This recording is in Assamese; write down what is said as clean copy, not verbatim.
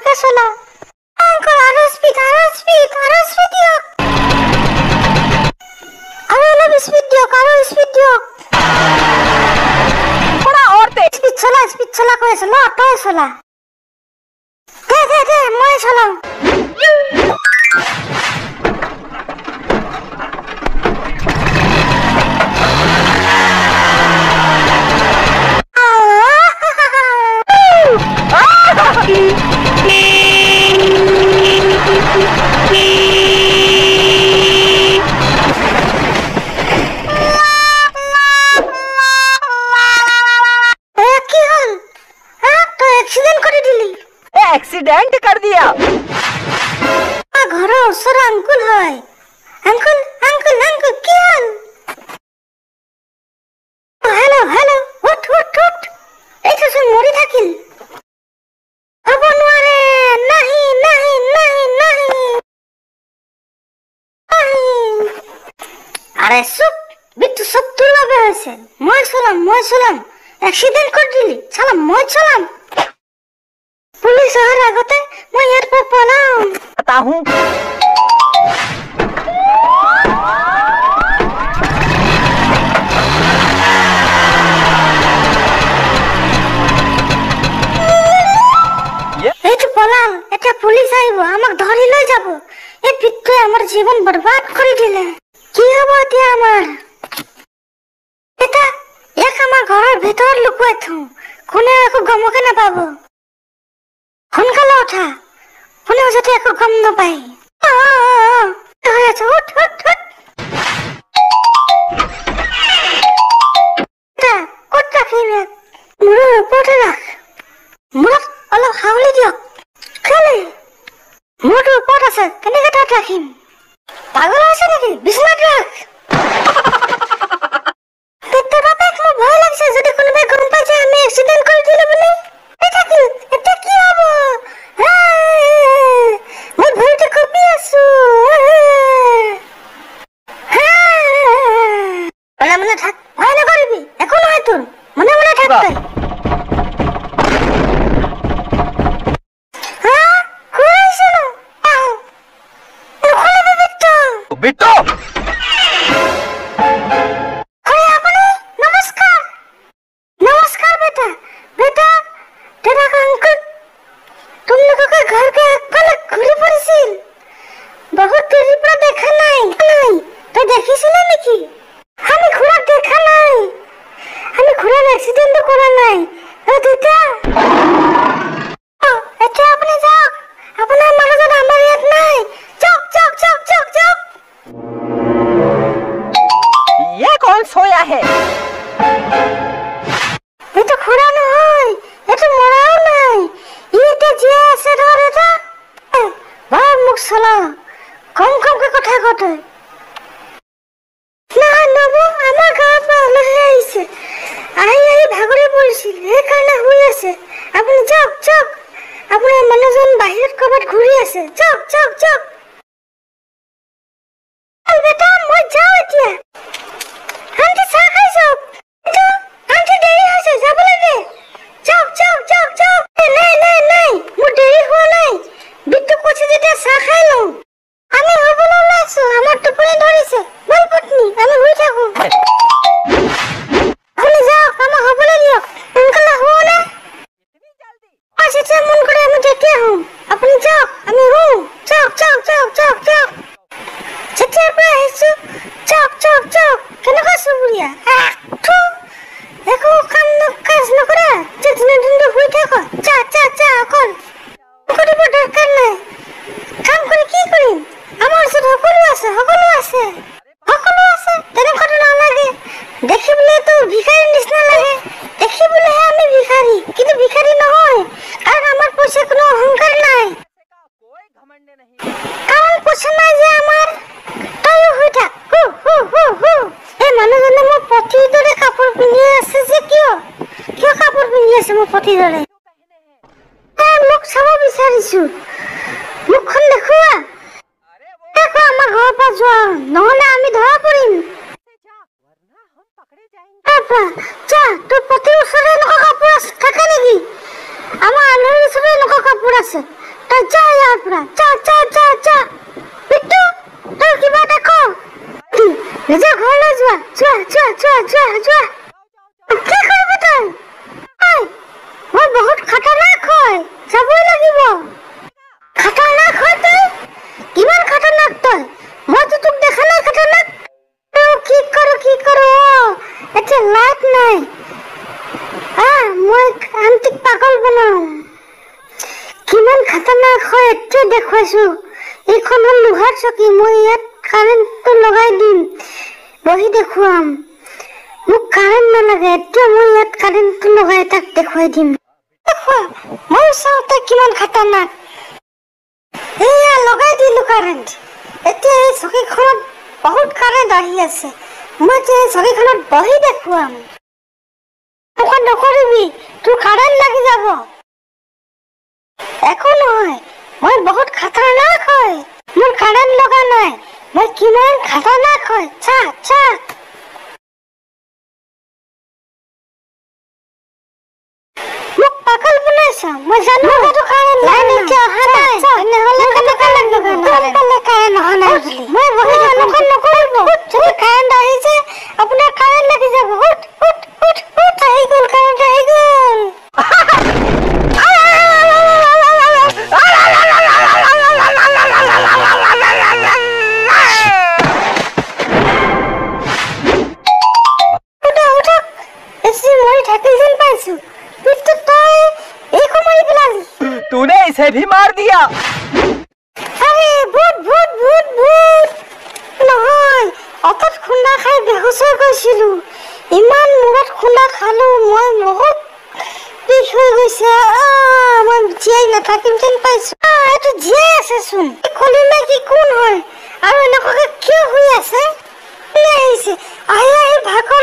এটা চলা আঙ্কল আৰু স্পিড দিয়ক আৰু অলপ স্পিড দিয়ক थोड़ा और तेज। স্পিড চলা কৈ আছো ন তই চলা দে মই চলাও एक्सीडेंट कर दिया। घर ओसर अंकुल है अंकुल की हाल हेलो उठ ऐसे से मरी থাকিল अब नरे नहीं अरे सुप बिट्टू सब তোর বাবে আছে মই চলাম एक्सीडेंट कर दिली चला মই চলাম पुलिस आर আগতে মই ইয়াৰ পৰা পলাম पता हूँ এই তো পলাল এটা পুলিশ আইব আমাক ধৰি লৈ যাব এই পিট্টুৱে আমাৰ জীবন বৰবাদ কৰি দিলে কি হ'ব এতিয়া আমাৰ এটা এক আমাৰ ঘৰৰ ভিতৰ লুকুৱাই থওঁ কোনে একো গমকে নাপাব সোনকালে উঠা কোনেও যাতে একো গম নাপায় ক'ত ৰাখিম মূৰৰ ওপৰতে ৰাখ মূৰত অলপ হাউলি দিয়ক কেলে মূৰটো ওপৰত আছে কেনেকে তাত ৰাখিম পাগল হৈছে নেকি বিছনাত ৰাখ পেটৰ বাপেক মোৰ ভয় লাগিছে যদি কোনোবাই গম পাই যে আমি এক্সিডেণ্ট কৰি দিলো বুলি এটা কি হ'ব মই ভয়তে কঁপি আছো মনে থাক ভয় নকৰিবি একো নহয় তোৰ মনে থাক তই बिट्टू नमस्कार बेटा तेरा अंकल तुम लोगों के घर के पलक घुरी पड़िছিল बहुत देरी पर देखा নাই তো দেখিছিলে নেকি আমি ঘোড়া দেখা নাই আমি ঘোড়ার অ্যাক্সিডেন্ট করা নাই ও দিদা এটা আপনি যাও আপনার মানুষজন আমার ইয়াত নাই চক ये कौन सोया है এটা ঘোড়া নয় এটা মরাও নাই এটা যে আছে ধর এটা ভাই মুখ সালা কম কে কথা কতে না নবু আমার গাঁৱৰ পৰা ওলাই আহিছে আহি ভাগৰি পৰিছিল এই কাৰণে শুই আছে আপুনি যাওক আপোনাৰ মানুহজন বাহিৰত ক'ৰবাত ঘূৰি আছে যাওক বেটা মই যাওঁ এতিয়া আন্টি চাহ খাই যাওক আন্টি দেৰি হৈছে যাব লাগে যাওক নাই মোৰ দেৰি হোৱা নাই বিট্টু কৈছে যেতিয়া চাহ খাই লওঁ আমি শুবলৈ ওলাইছো আমাৰ টোপনি ধৰিছে বল পত্নী আমি শুই থাকো আপুনি যাওক আমাক শুবলৈ দিয়ক সোনকালে শুৱনে যেতিয়া মন কৰে আমি তেতিয়া শুম আপুনি যাওক আমি শুম যাওক যেতিয়াৰ পৰা আহিছো যাওক কেনেকুৱা চুবুৰীয়া একো কাজ নকৰা যে দিনটো শুই থাক যা অকল কৰিব দৰকাৰ নাই কাম কৰি কি কৰিম আমাৰ ওচৰত সকলো আছে তেনেকুৱাটো নালাগে দেখিবলৈতো ভিখাৰী নিচিনা লাগে দেখিবলৈহে আমি ভিখাৰী কিন্তু ভিখাৰী নহয় কাৰণ আমাৰ পইচা কোনো অহংকাৰ নাই কাৰণ পইচা নাই যে আমাৰ তয়ো হৈ থাক এই মানুহজনে মোৰ পতিৰ দৰে কাপোৰ পিন্ধি আছে যে কিয় কাপোৰ পিন্ধি আছে মোৰ পতিৰ দৰে মোক চাব বিচাৰিছো মুখখন দেখুৱা আমাৰ ঘৰৰ পৰা যোৱা নহলে আমি ধৰা পৰিম যা তোৰ পতিৰ ওচৰত এনেকুৱা কাপোৰ আছে থাকে নেকি আমাৰ আলহীৰ ওচৰত এনেকুৱা কাপোৰ আছে যোৱা যোৱা যোৱা যোৱা যোৱা যোৱা কি কৰিব তই মই বহুত খতৰনাক হয় যাবই লাগিব খতৰনাক হয় তই কিমান খতৰনাক তই মইতো তোক দেখা নাই খতৰনাক কি কৰো এতিয়া লাইট নাই মই আন্তিক পাগল বনাম কিমান খতৰনাক হয় এতিয়া দেখুৱাইছো এইখন হ'ল লোহাৰ চকী মই ইয়াত কাৰেণ্টটো লগাই দিম বহি দেখুৱাম মোক কাৰেণ্ট নালাগে এতিয়া মই ইয়াত কাৰেণ্টটো লগাই তাক দেখুৱাই দিম মই চাওঁতে কিমান খতৰনাক এয়া লগাই দিলো কাৰেণ্ট এতিয়া এই চকীখনত বহুত কাৰেণ্ট আহি আছে মই এতিয়া এই চকীখনত বহি দেখুৱাম তই নকৰিবি তোৰ কাৰেণ্ট লাগি যাব একো নহয় মই বহুত খতৰনাক হয় মোৰ কাৰেণ্ট লগা নাই মই কিমান খতৰনাক হয় চা চা মোক পাগল বনাইছা মই জানো তোৰ কাৰেণ্ট লাইন এতিয়া অহা নাই নহ'লে কাৰেণ্ট অহা নাই বুলি মই বহি অনুকৰণ নকৰিব যদি কাৰেণ্ট আহিছে আপোনাৰ কাৰেণ্ট লাগি যাব উঠ উঠ উঠ উঠ আহি গ'ল কাৰেণ্ট আহি গ'ল तूने इसे भी मार दिया अरे भूत भूत भूत भूत নহয় অতত খুন্দা খাই বেহুচ হৈ গৈছিলো ইমান মূৰত খুন্দা খালো মই বহুত বিষ হৈ গৈছে মই জীয়াই নাথাকিম যেন পাইছো এইটো জীয়াই আছে চোন কলিমা কি কোন হয় আৰু এনেকুৱাকে কিয় হৈ আছে আহিছে আহি আহি ভাগৰ